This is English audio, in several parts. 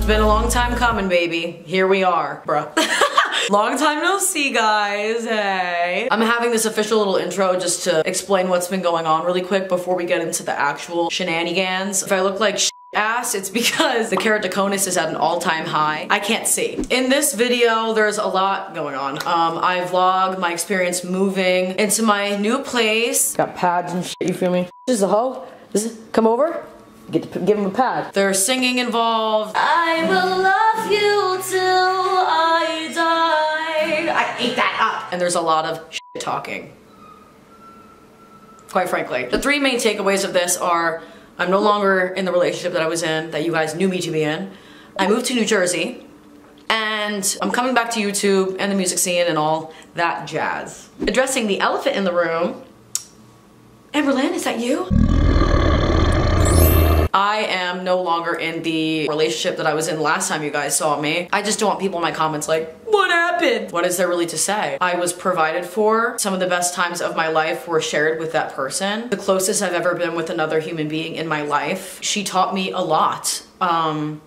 been a long time coming, baby. Here we are, bruh. Long time no see, guys. Hey. I'm having this official little intro just to explain what's been going on really quick before we get into the actual shenanigans. If I look like ass, it's because the keratoconus is at an all-time high. I can't see. In this video, there's a lot going on. I vlog my experience moving into my new place. Got pads and shit, you feel me? This is a hoe. Come over. Give him a pad. There's singing involved. I will love you till I die. I ate that up. And there's a lot of shit talking. Quite frankly. The three main takeaways of this are I'm no longer in the relationship that I was in, that you guys knew me to be in. I moved to New Jersey. And I'm coming back to YouTube and the music scene and all that jazz. Addressing the elephant in the room. Amberlynn, is that you? I am no longer in the relationship that I was in last time you guys saw me. I just don't want people in my comments like, what happened? What is there really to say? I was provided for. Some of the best times of my life were shared with that person. The closest I've ever been with another human being in my life. She taught me a lot. And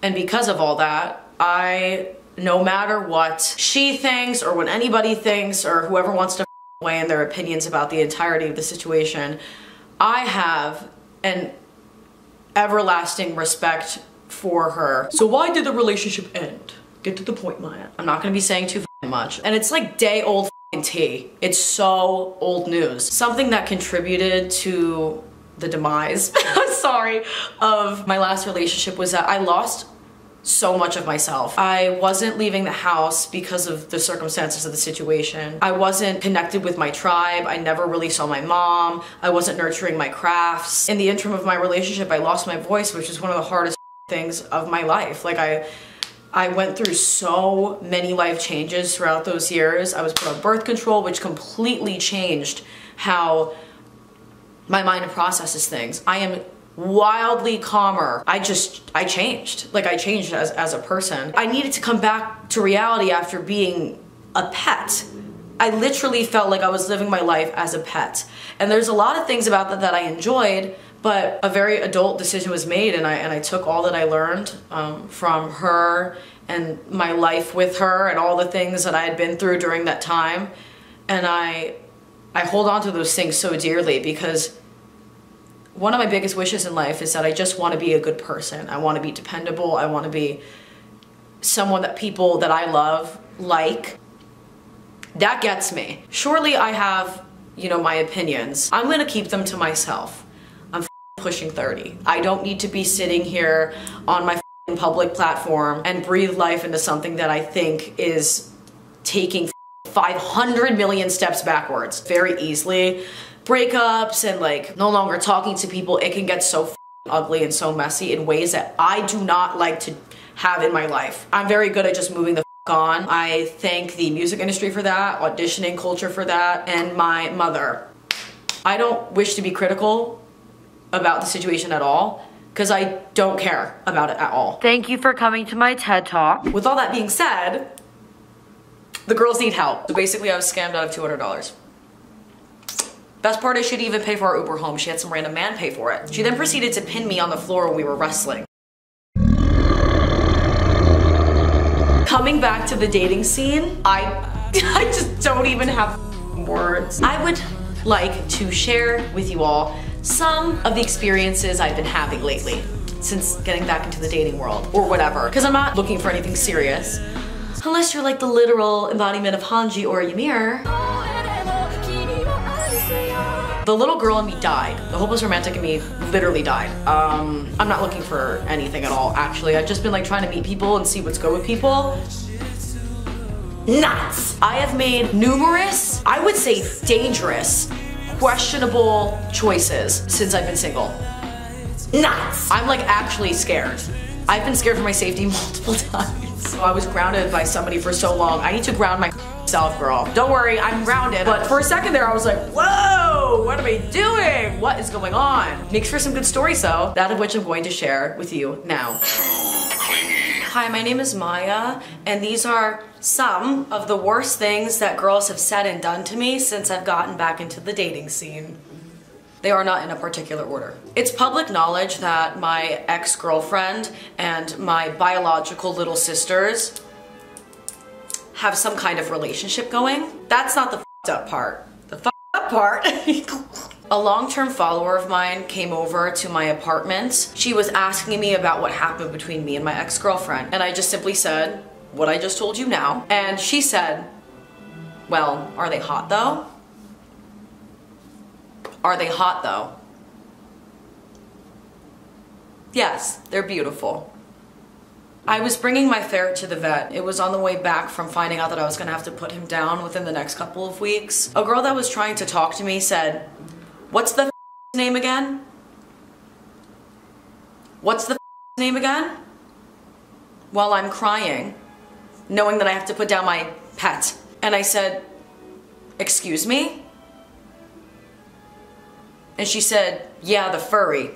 because of all that, no matter what she thinks or what anybody thinks or whoever wants to weigh in their opinions about the entirety of the situation, I have an everlasting respect for her. So why did the relationship end? Get to the point, Maya. I'm not gonna be saying too much. And it's like day old tea. It's so old news. Something that contributed to the demise, sorry, of my last relationship was that I lost so much of myself. I wasn't leaving the house because of the circumstances of the situation. I wasn't connected with my tribe. I never really saw my mom. I wasn't nurturing my crafts. In the interim of my relationship, I lost my voice, which is one of the hardest things of my life. Like I went through so many life changes throughout those years. I was put on birth control, which completely changed how my mind processes things. I am wildly calmer. I changed. Like I changed as a person. I needed to come back to reality after being a pet. I literally felt like I was living my life as a pet. And there's a lot of things about that I enjoyed, but a very adult decision was made and I took all that I learned from her and my life with her and all the things that I had been through during that time. And I hold on to those things so dearly because one of my biggest wishes in life is that I just want to be a good person. I want to be dependable. I want to be someone that people that I love like. That gets me. Surely I have, you know, my opinions. I'm going to keep them to myself. I'm pushing 30. I don't need to be sitting here on my public platform and breathe life into something that I think is taking 500 million steps backwards very easily. Breakups and like no longer talking to people, it can get so ugly and so messy in ways that I do not like to have in my life. I'm very good at just moving the on. I thank the music industry for that, auditioning culture for that, and my mother. I don't wish to be critical about the situation at all because I don't care about it at all. Thank you for coming to my TED Talk. With all that being said, the girls need help. So basically I was scammed out of $200. Best part is she didn't even pay for our Uber home. She had some random man pay for it. She then proceeded to pin me on the floor when we were wrestling. Coming back to the dating scene, I just don't even have words. I would like to share with you all some of the experiences I've been having lately since getting back into the dating world or whatever. Because I'm not looking for anything serious. Unless you're like the literal embodiment of Hanji or Ymir. The little girl in me died. The hopeless romantic in me literally died. I'm not looking for anything at all, actually. I've just been like trying to meet people and see what's good with people. Nuts! I have made numerous, I would say dangerous, questionable choices since I've been single. Nuts! I'm like actually scared. I've been scared for my safety multiple times. So I was grounded by somebody for so long. I need to ground myself, girl. Don't worry, I'm grounded. But for a second there, I was like, whoa, what am I doing? What is going on? Makes for some good stories though, that of which I'm going to share with you now. Hi, my name is Maya, and these are some of the worst things that girls have said and done to me since I've gotten back into the dating scene. They are not in a particular order. It's public knowledge that my ex-girlfriend and my biological little sisters have some kind of relationship going. That's not the f***ed up part. The f***ed up part. A long-term follower of mine came over to my apartment. She was asking me about what happened between me and my ex-girlfriend. And I just simply said, what I just told you now. And she said, well, are they hot though? Are they hot though? Yes, they're beautiful. I was bringing my ferret to the vet. It was on the way back from finding out that I was gonna have to put him down within the next couple of weeks. A girl that was trying to talk to me said, what's the name again? What's the name again? While I'm crying, knowing that I have to put down my pet. And I said, excuse me? And she said, yeah, the furry.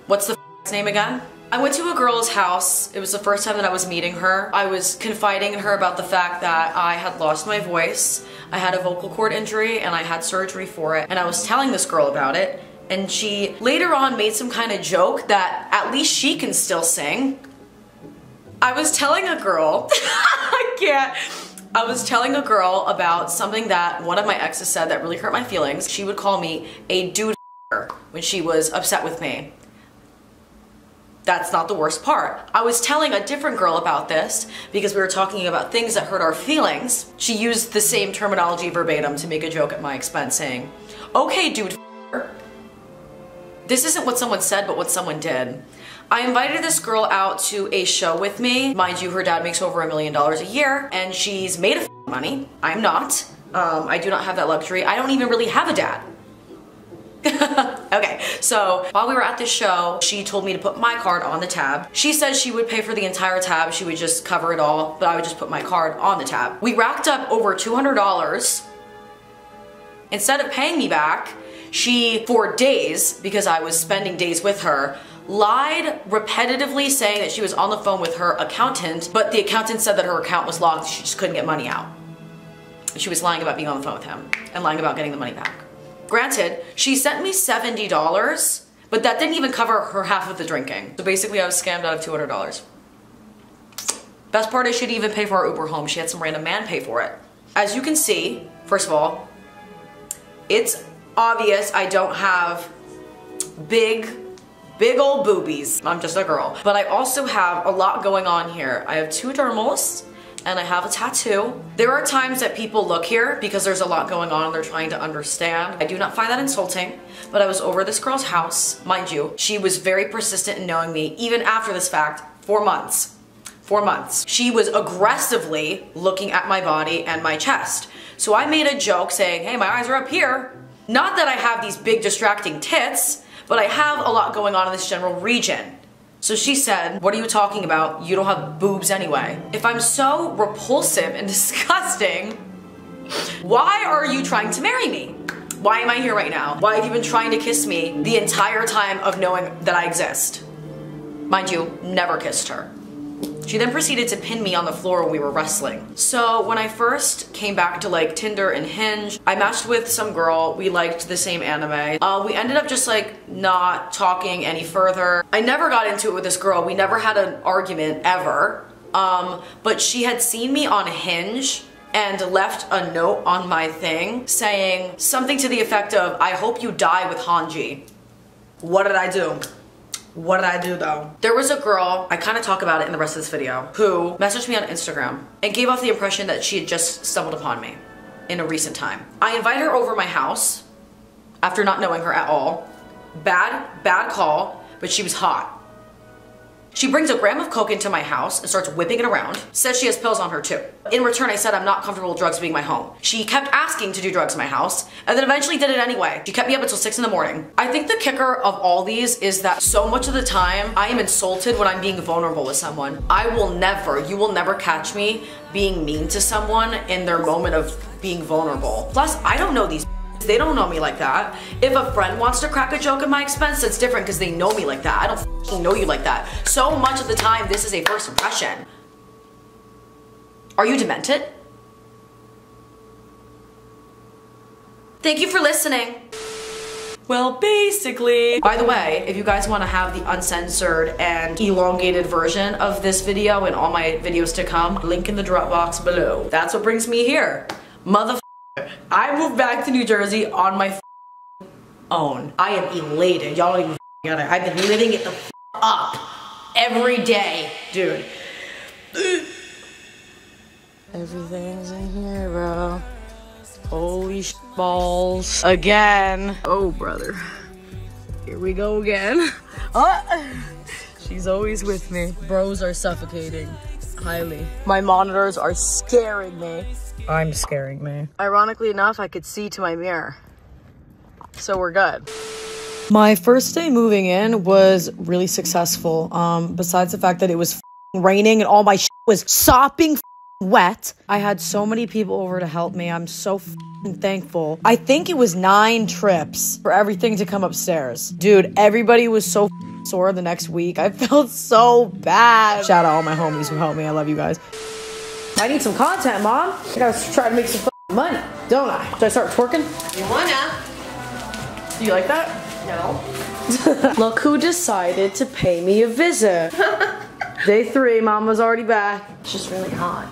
What's the name again? I went to a girl's house. It was the first time that I was meeting her. I was confiding in her about the fact that I had lost my voice. I had a vocal cord injury and I had surgery for it. And I was telling this girl about it. And she later on made some kind of joke that at least she can still sing. I was telling a girl, I was telling a girl about something that one of my exes said that really hurt my feelings. She would call me a dude when she was upset with me. That's not the worst part. I was telling a different girl about this because we were talking about things that hurt our feelings. She used the same terminology verbatim to make a joke at my expense saying, okay, dude. This isn't what someone said, but what someone did. I invited this girl out to a show with me. Mind you, her dad makes over $1 million a year and she's made of money. I'm not. I do not have that luxury. I don't even really have a dad. Okay, so while we were at this show, she told me to put my card on the tab. She said she would pay for the entire tab. She would just cover it all, but I would just put my card on the tab. We racked up over $200. Instead of paying me back, she, for days, because I was spending days with her, lied repetitively saying that she was on the phone with her accountant, but the accountant said that her account was locked, she just couldn't get money out. She was lying about being on the phone with him and lying about getting the money back. Granted, she sent me $70, but that didn't even cover her half of the drinking. So basically I was scammed out of $200. Best part is she didn't even pay for our Uber home. She had some random man pay for it. As you can see, first of all, it's obvious I don't have big old boobies. I'm just a girl. But I also have a lot going on here. I have 2 dermals and I have a tattoo. There are times that people look here because there's a lot going on and they're trying to understand. I do not find that insulting, but I was over this girl's house. Mind you, she was very persistent in knowing me even after this fact, 4 months. 4 months. She was aggressively looking at my body and my chest. So I made a joke saying, hey, my eyes are up here. Not that I have these big distracting tits, but I have a lot going on in this general region. So she said, what are you talking about? You don't have boobs anyway. If I'm so repulsive and disgusting, why are you trying to marry me? Why am I here right now? Why have you been trying to kiss me the entire time of knowing that I exist? Mind you, never kissed her. She then proceeded to pin me on the floor when we were wrestling. So when I first came back to like Tinder and Hinge, I matched with some girl. We liked the same anime. We ended up just like not talking any further. I never got into it with this girl. We never had an argument ever. But she had seen me on Hinge and left a note on my thing saying something to the effect of, I hope you die with Hanji. What did I do? What did I do though? There was a girl, I kind of talk about it in the rest of this video, who messaged me on Instagram and gave off the impression that she had just stumbled upon me in a recent time. I invited her over my house after not knowing her at all. Bad call, but she was hot. She brings a gram of coke into my house and starts whipping it around. Says she has pills on her too. In return, I said I'm not comfortable with drugs being my home. She kept asking to do drugs in my house and then eventually did it anyway. She kept me up until 6 in the morning. I think the kicker of all these is that so much of the time I am insulted when I'm being vulnerable with someone. You will never catch me being mean to someone in their moment of being vulnerable. Plus, I don't know these. They don't know me like that. If a friend wants to crack a joke at my expense, that's different because they know me like that. I don't f***ing know you like that. So much of the time, this is a first impression. Are you demented? Thank you for listening. Well, basically. By the way, if you guys want to have the uncensored and elongated version of this video and all my videos to come, link in the drop box below. That's what brings me here. Motherfucker. I moved back to New Jersey on my own. I am elated. Y'all don't even get it. I've been living it the up every day, dude. Everything's in here, bro. Holy balls. Again. Oh, brother. Here we go again. She's always with me. Bros are suffocating. Highly. My monitors are scaring me. I'm scaring me. Ironically enough, I could see to my mirror. So we're good. My first day moving in was really successful. Besides the fact that it was raining and all my shit was sopping wet. I had so many people over to help me. I'm so thankful. I think it was 9 trips for everything to come upstairs. Dude, everybody was so sore the next week. I felt so bad. Shout out all my homies who helped me. I love you guys. I need some content, Mom. I gotta try to make some money, don't I? Should I start twerking? You wanna? Do you like that? No. Look who decided to pay me a visit. Day 3, Mama's already back. It's just really hot.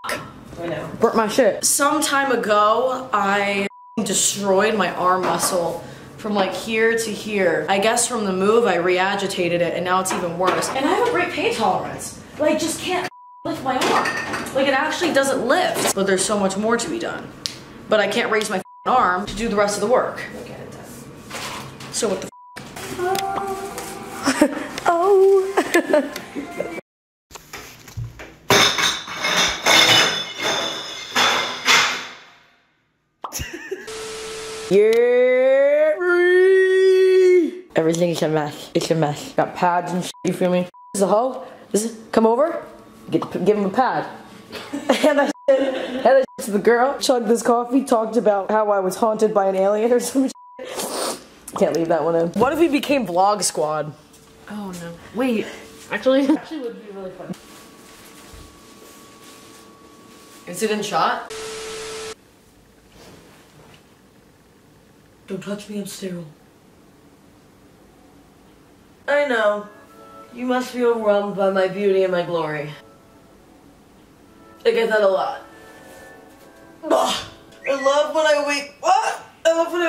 I know. Burnt my shit. Some time ago, I destroyed my arm muscle from like here to here. I guess from the move, I re-agitated it and now it's even worse. And I have a great pain tolerance. Like, just can't lift my arm. Like, it actually doesn't lift. But there's so much more to be done. But I can't raise my arm to do the rest of the work. Look at it done. So what the Oh. Yeah. Everything is a mess. It's a mess. Got pads and shit, you feel me? This is a hoe. Come over. Give him a pad. And that shit to the girl. Chugged this coffee. Talked about how I was haunted by an alien or some shit. Can't leave that one in. What if we became Vlog Squad? Oh no. Wait. Actually would be really fun. Incident shot? Don't touch me, I'm sterile. I know. You must be overwhelmed by my beauty and my glory. I get that a lot. Ugh. I love when I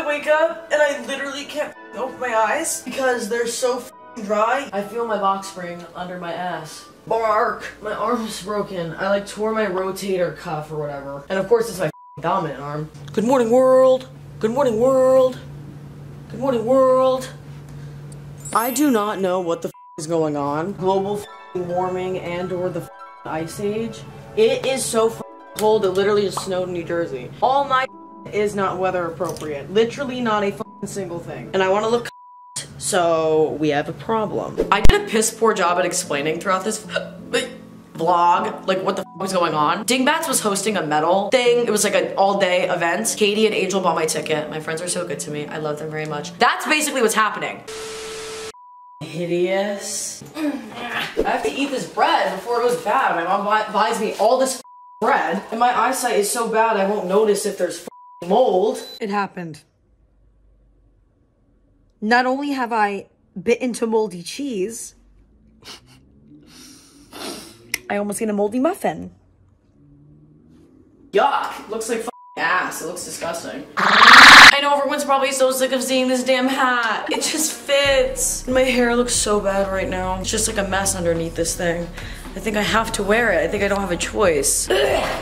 wake up and I literally can't open my eyes because they're so dry. I feel my box spring under my ass. Bark! My arm is broken. I like tore my rotator cuff or whatever. And of course it's my dominant arm. Good morning, world. Good morning, world. Good morning, world. I do not know what the is going on. Global warming and or the ice age. It is so cold. It literally just snowed in New Jersey. All my is not weather appropriate. Literally not a single thing. And I want to look so we have a problem. I did a piss poor job at explaining throughout this vlog, like what the was going on. Dingbats was hosting a metal thing. It was like an all-day event. Katie and Angel bought my ticket. My friends are so good to me. I love them very much. That's basically what's happening. Hideous. I have to eat this bread before it goes bad. My mom buys me all this bread, and my eyesight is so bad I won't notice if there's mold. It happened. Not only have I bit into moldy cheese, I almost ate a moldy muffin. Yuck. Looks like ass. It looks disgusting. I know everyone's probably so sick of seeing this damn hat. It just fits. My hair looks so bad right now. It's just like a mess underneath this thing. I think I have to wear it. I think I don't have a choice.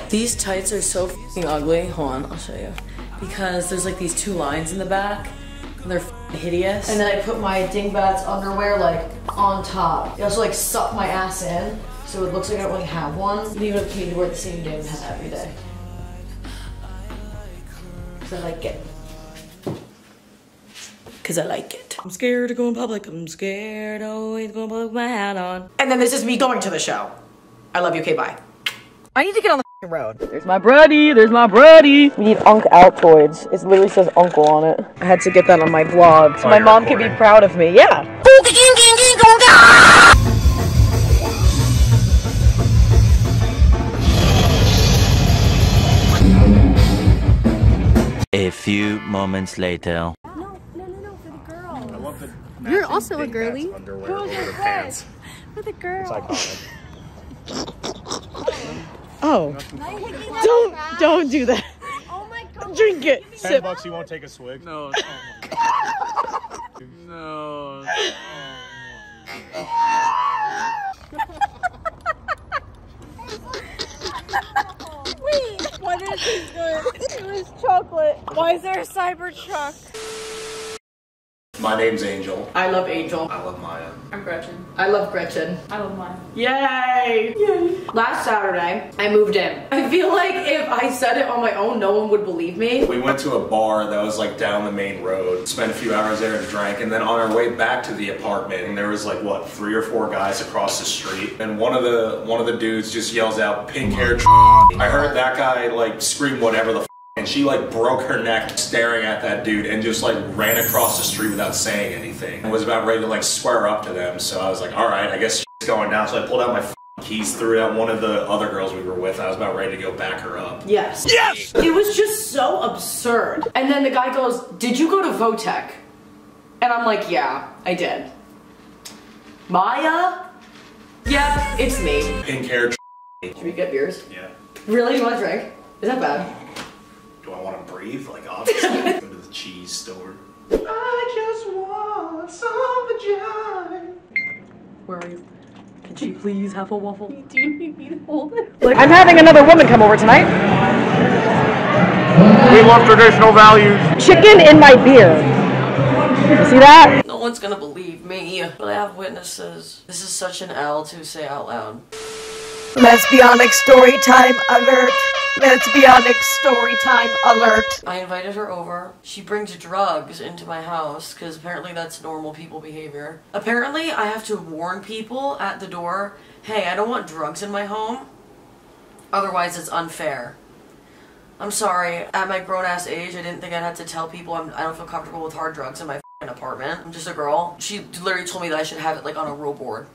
These tights are so f***ing ugly. Hold on, I'll show you. Because there's like these 2 lines in the back. And they're f***ing hideous. And then I put my Dingbats underwear like on top. They also like suck my ass in. So it looks like I don't really have one. You even need to wear the same damn hat every day. Cause I like it. Cause I like it. I'm scared to go in public. I'm scared always to go in public with my hat on. And then this is me going to the show. I love you, okay, bye. I need to get on the road. There's my buddy, there's my buddy. We need Unk Altoids. It literally says Uncle on it. I had to get that on my vlog so my mom can be proud of me. Yeah. A few moments later. also a girly. Underwear over the pants. With a girl. It's iconic. Oh. Don't do that. Oh my god. Drink it. Sip. $10, you won't take a swig. No. No. Wait, what did it taste good? It was chocolate. Why is there a Cybertruck? My name's Angel. I love Angel. I love Maya. I'm Gretchen. I love Gretchen. I love mine. Yay! Yay! Last Saturday, I moved in. I feel like if I said it on my own, no one would believe me. We went to a bar that was like down the main road, spent a few hours there and drank, and then on our way back to the apartment, and there was like, what, 3 or 4 guys across the street, and one of the dudes just yells out, "Pink hair." I heard that guy like scream whatever the and she like broke her neck staring at that dude and just like ran across the street without saying anything. I was about ready to like square up to them, so I was like, alright, I guess shit's going down. So I pulled out my keys, threw it at one of the other girls we were with, and I was about ready to go back her up. Yes. Yes! It was just so absurd. And then the guy goes, "Did you go to Votech?" And I'm like, "Yeah, I did." Maya? Yeah, it's me. Pink hair. Should we get beers? Yeah. Really? You want a drink? Is that bad? Do I want to breathe? Like, obviously. Go to the cheese store. I just want some vagina. Where are you? Can she please have a waffle? Do you need me to hold it? I'm having another woman come over tonight. We love traditional values. Chicken in my beer. You see that? No one's gonna believe me, but I have witnesses. This is such an L to say out loud. Lesbionic story time alert. Lesbionic story time alert. I invited her over. She brings drugs into my house because apparently that's normal people behavior. Apparently I have to warn people at the door, hey, I don't want drugs in my home. Otherwise it's unfair. I'm sorry, at my grown-ass age, I didn't think I'd have to tell people I don't feel comfortable with hard drugs in my apartment. I'm just a girl. She literally told me that I should have it like on a rule board.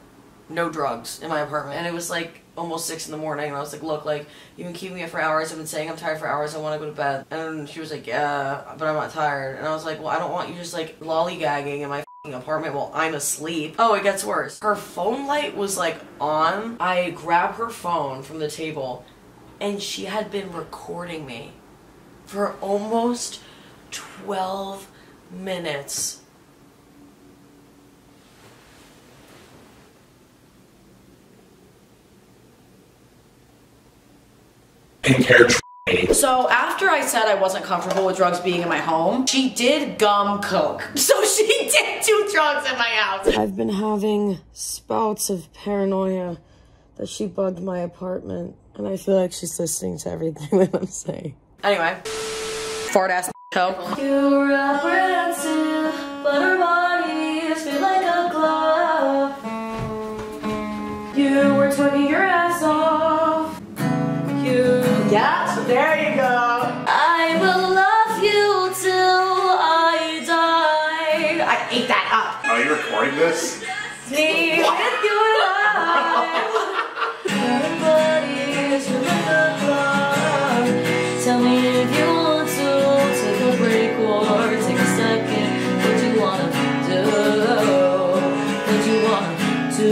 No drugs in my apartment. And it was like almost 6 in the morning, and I was like, look, like, you've been keeping me up for hours, I've been saying I'm tired for hours, I want to go to bed. And she was like, yeah, but I'm not tired. And I was like, well, I don't want you just like lollygagging in my apartment while I'm asleep. Oh, it gets worse. Her phone light was like on. I grabbed her phone from the table, and she had been recording me for almost 12 minutes. Pink hair. So after I said I wasn't comfortable with drugs being in my home, she did gum coke. So she did do drugs in my house. I've been having spouts of paranoia that she bugged my apartment, and I feel like she's listening to everything that I'm saying. Anyway. Fart ass toe. You're apprehensive, but her bodies feel like a glove. You were twerking your ass off. Yeah, there you go. I will love you till I die. I ate that up. Are you recording this? Me with your life. Everybody's like a clock. Tell me if you want to take a break or take a second. What you wanna do? What you wanna do?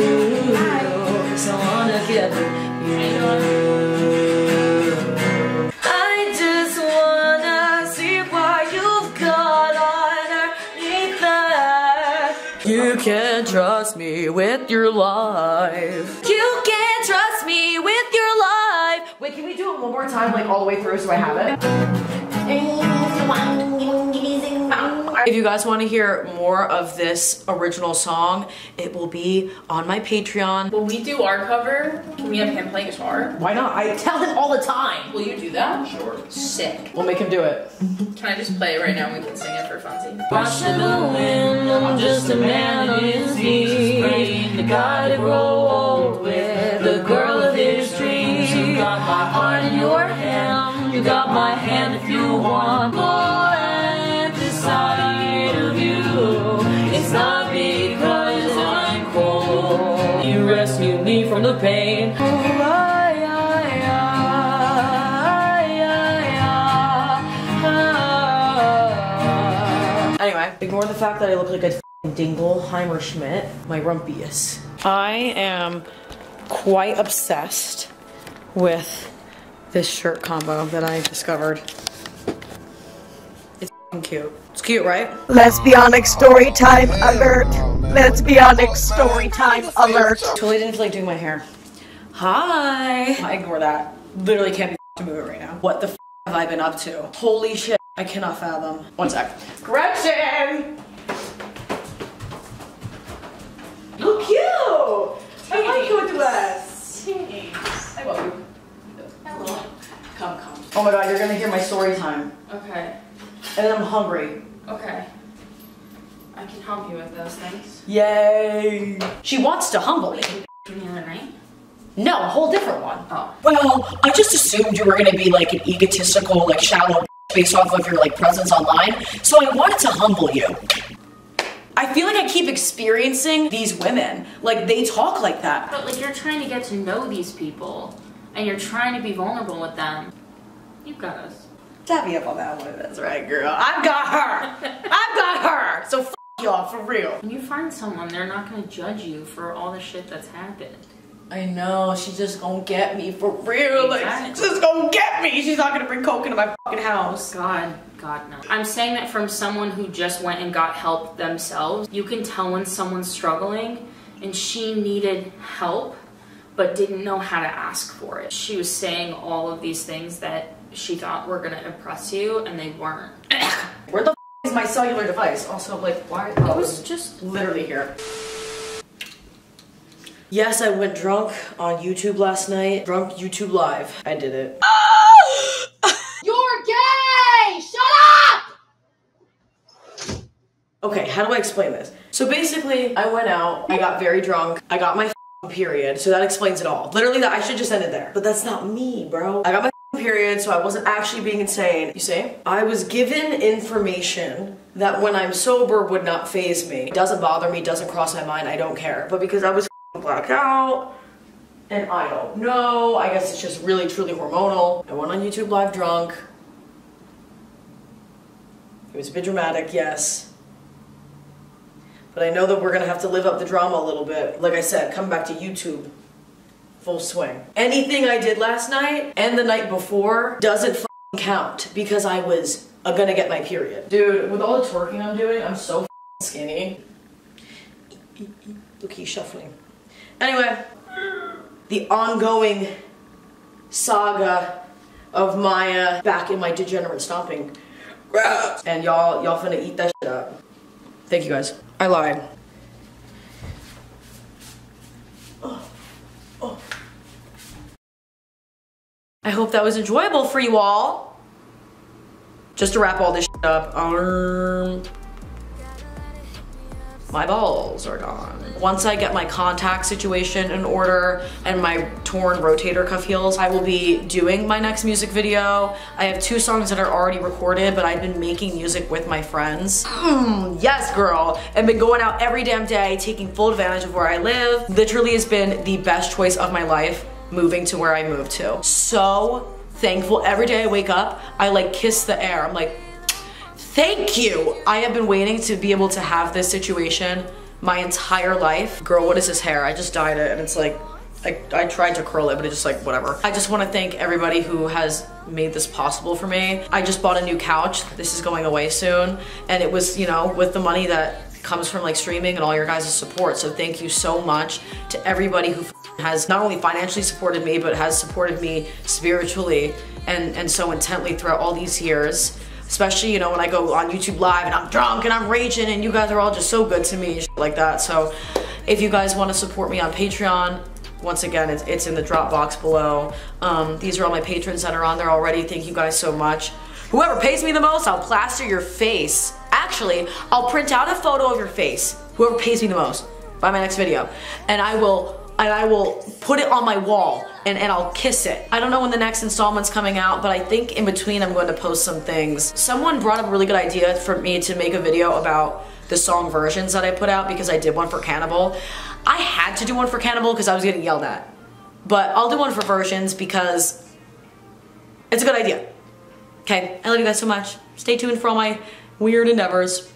'Cause I wanna get with you. You can't trust me with your life. You can't trust me with your life. Wait, can we do it one more time, like all the way through so I have it? If you guys want to hear more of this original song, it will be on my Patreon. When we do our cover, can we have him play guitar? Why not? I tell him all the time. Will you do that? Sure. Sick. We'll make him do it. Can I just play it right now and we can sing it for funsies? Watching the wind, I'm just a man on his knees. The guy to grow old with, the girl of his dreams. You got my heart in your hand. You got my hand if you want more at the side of you. It's not because I'm cold. You rescue me from the pain. Anyway, ignore the fact that I look like a Dingleheimer Schmidt, my rumpiest. I am quite obsessed with this shirt combo that I discovered. It's cute. It's cute, right? Lesbionic story time alert. Lesbionic story time alert. Totally didn't feel like doing my hair. Hi. I ignore that. Literally can't be to move it right now. What the f have I been up to? Holy shit. I cannot fathom. One sec. Gretchen! Look cute! I like you with the dress. Thanks. I love you. Hello. Come. Oh my god, you're gonna hear my story time. Okay. And then I'm hungry. Okay. I can help you with those things. Yay! She wants to humble me. From the other night? No, a whole different one. Oh. Well, I just assumed you were gonna be like an egotistical, like shallow based off of your like presence online. So I wanted to humble you. I feel like I keep experiencing these women. Like they talk like that. But like you're trying to get to know these people and you're trying to be vulnerable with them. You've got us. Tap me up on that one. That's right, girl. I've got her. I've got her. So f y'all for real. When you find someone, they're not gonna judge you for all the shit that's happened. I know, she's just gonna get me for real. Exactly. Like, she's just gonna get me. She's not gonna bring coke into my fucking house. God, no. I'm saying that from someone who just went and got help themselves. You can tell when someone's struggling and she needed help but didn't know how to ask for it. She was saying all of these things that she thought were gonna impress you and they weren't. Where the f is my cellular device? Also, like, why? It was just literally here. Yes, I went drunk on YouTube last night. Drunk YouTube Live. I did it. You're gay! Shut up! Okay, how do I explain this? So basically, I went out, I got very drunk, I got my period, so that explains it all. Literally, that I should just end it there. But that's not me, bro. I got my period, so I wasn't actually being insane. You see? I was given information that when I'm sober would not faze me. It doesn't bother me, doesn't cross my mind, I don't care. But because I was blacked out, and I don't know, I guess it's just really truly hormonal. I went on YouTube Live drunk. It was a bit dramatic, yes. But I know that we're gonna have to live up the drama a little bit. Like I said, coming back to YouTube, full swing. Anything I did last night and the night before doesn't f***ing count because I was gonna get my period. Dude, with all the twerking I'm doing, I'm so f***ing skinny. Look, he's shuffling. Anyway, the ongoing saga of Maya back in my degenerate stomping. And y'all finna eat that shit up. Thank you guys. I lied. Oh. I hope that was enjoyable for you all. Just to wrap all this shit up, my balls are gone. Once I get my contact situation in order and my torn rotator cuff heals, I will be doing my next music video. I have 2 songs that are already recorded, but I've been making music with my friends. Yes, girl. I've been going out every damn day, taking full advantage of where I live. Literally has been the best choice of my life, moving to where I moved to. So thankful. Every day I wake up, I like kiss the air. I'm like, thank you. I have been waiting to be able to have this situation my entire life. Girl, what is this hair? I just dyed it and it's like, I tried to curl it, but it's just like, whatever. I just want to thank everybody who has made this possible for me. I just bought a new couch. This is going away soon. And it was, you know, with the money that comes from like streaming and all your guys' support. So thank you so much to everybody who has not only financially supported me, but has supported me spiritually and so intently throughout all these years. Especially, you know, when I go on YouTube Live and I'm drunk and I'm raging and you guys are all just so good to me, like that. So if you guys want to support me on Patreon, once again, it's in the drop box below. These are all my patrons that are on there already. Thank you guys so much. Whoever pays me the most, I'll plaster your face. Actually, I'll print out a photo of your face. Whoever pays me the most by my next video. And I will put it on my wall and I'll kiss it. I don't know when the next installment's coming out, but I think in between I'm going to post some things. Someone brought up a really good idea for me to make a video about the song versions that I put out because I did one for Cannibal. I had to do one for Cannibal because I was getting yelled at. But I'll do one for versions because it's a good idea. Okay, I love you guys so much. Stay tuned for all my weird endeavors.